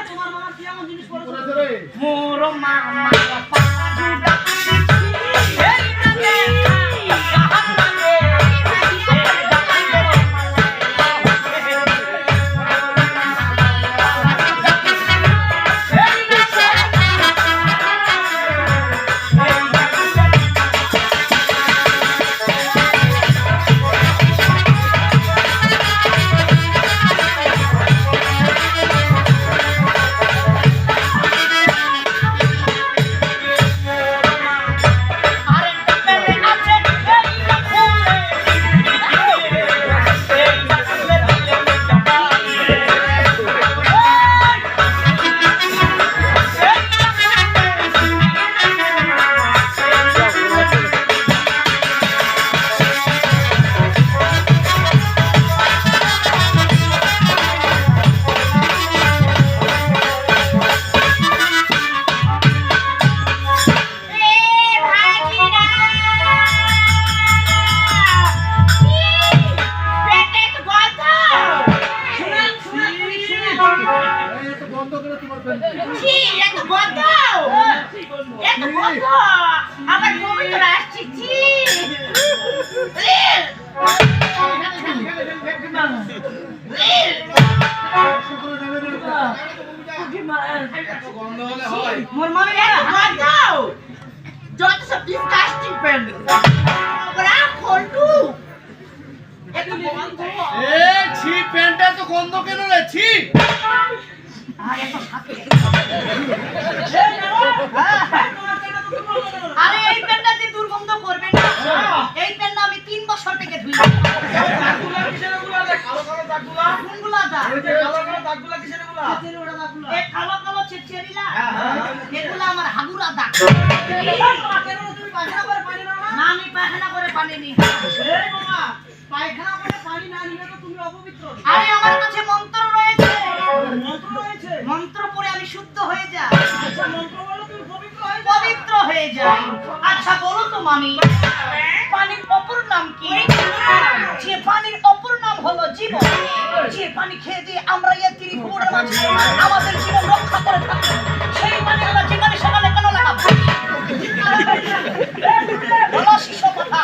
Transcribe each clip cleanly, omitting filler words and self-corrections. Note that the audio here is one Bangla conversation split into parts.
তোমার মামা কি এমন জিনিস করেছে রে মোর মামা পাজুটা মোর মামি দাও যত সব ডিসকাস্টিং পেন বড়া খোলটু এত গন্ধ এ ছি প্যান্টটা তো গন্ধ কেন রে ছি আরে তো সাথে আরে এই পেনটা যে দুর্গন্ধ করবে না এই পেনটা আমি 3 বছর থেকে ধুই দাগগুলা কিসের গুলা রে কালো কালো দাগগুলা কোনগুলা দা ওই যে কালো কালো দাগগুলা কিসের গুলা এই কালো কালো ছেড়ছিলা এগুলা আমার হাগুরা দাগ কেন তুমি পায়খানা করে পানি নাও না আমি পায়খানা করে পানি নিই এই মামা পায়খানা করে পানি না নিলে তো তুমি অপবিত্র আরে আমার কাছে মন্ত্র রয়েছে মন্ত্র পড়ে আমি শুদ্ধ হয়ে যাই আচ্ছা মন্ত্র বলো তুমি পবিত্র হয়ে যাই আচ্ছা বলো তো মামি পানির অপর নাম কি যে পানির অপর নাম হলো জীবন যে পানি খেয়ে দিয়ে আমরা এই ত্রিপুরার মাঝে আমাদের জীবন রক্ষা করে থাকি সেই পানি আমরা যেখানে সেখানে কেন লাগাবো বলো শিশু কথা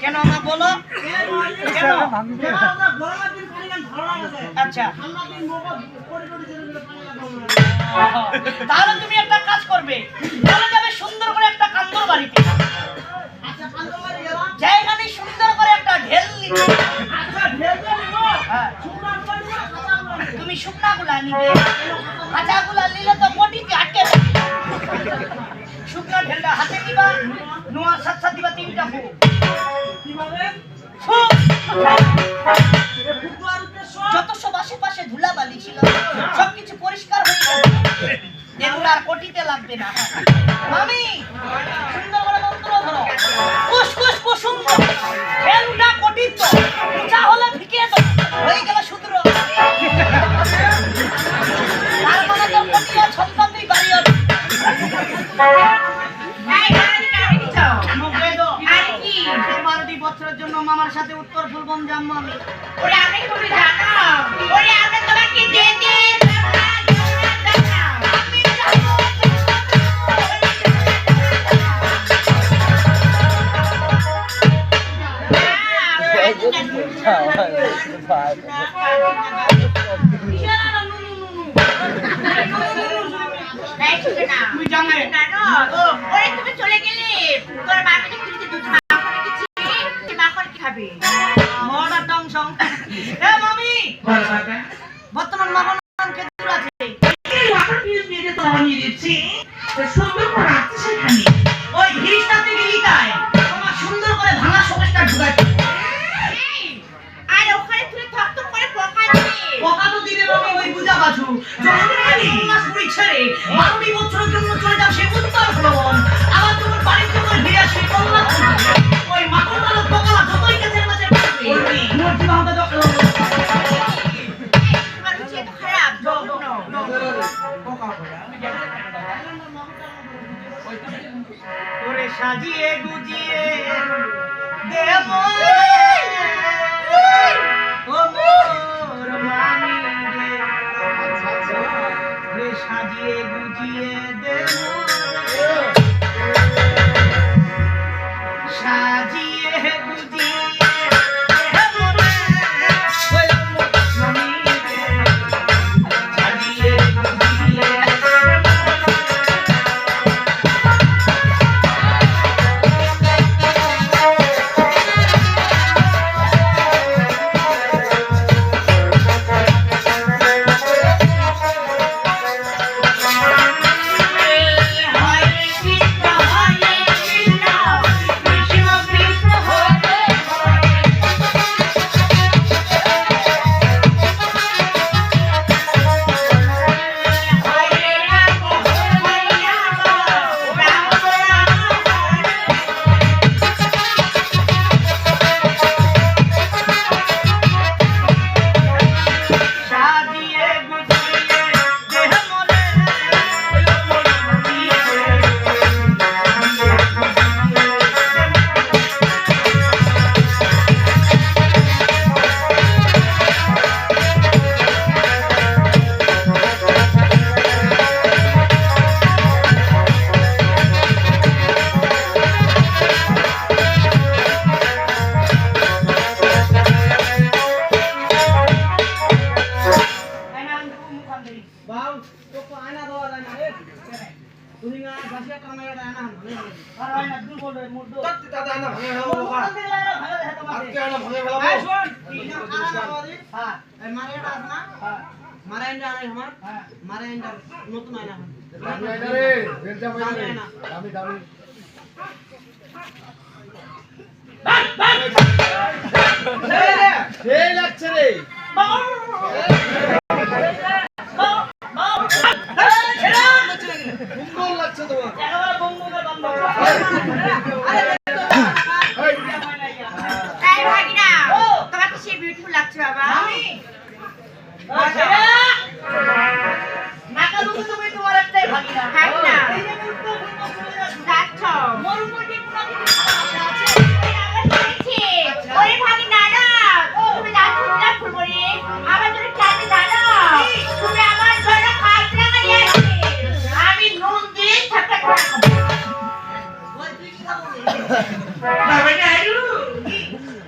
কেন না বলো কেন আচ্ছা তাহলে তুমি একটা কাজ করবে চলে যাবে সুন্দর করে একটা কান্দর বাড়িতে যেখানে সুন্দর করে একটা ঢেল তুমি শুকনা গুলা নিবে কাঁচা গুলা নিলে তো কোটিতে আটকে শুকনা ঢেলটা হাতে নিবা নোয়ার সাথে দিবা 3টা ফুক যত সব আশেপাশে ধুলাবালি ছিল সবকিছু পরিষ্কার হয়ে গেল এগুলো আর কোটিতে লাগবে না মামি সুন্দর করে মন্ত্র ধরো কুস কুস কুসুম খেলুটা কোটিত যা হলে ভিকিয়ে দাও হয়ে গেল সুদূর তার মানে তো কোটিয়া ছলকাতেই বাড়ি আছে বছরের জন্য মামার সাথে উত্তর ফুলবম যাম আমি ওরে আমি তুমি জানো ওরে আমি তোমাকে দিয়ে দিই তুমি জানো ওরে তুমি চলে গেলে তোর বাবা যে পুলিশে দুধ বর্তমান মামনকে দূর আছে ওই গিরিশটা থেকে লিখায় তোমার সুন্দর করে ভাঙা সমাজটা ঢুকাইছে আর ওখানে তুই থকথক করে পোকা তো দিবে মামি ওই বুঝা বাছু যখন আমি মাস পুরি ছেড়ে 12 বছরের জন্য চলে যাও সে উত্তর ভ্রমণ আবার তোমার বাড়ির জন্য ফিরে আসবে কল্লা ওই মাখন মাল পোকা যতই কাছে মাঝে পড়বে মোর জীবন হবে তোরে সাজিয়ে গুজিয়ে দে মোরে ও মোরে সাজিয়ে গুজিয়ে দে সাজিয়ে গুজিয়ে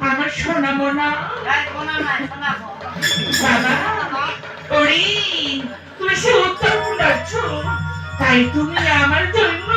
আমার সোনা মোনা ওরে তুমি সে উত্তর ফুলাচ্ছ তাই তুমি আমার জন্য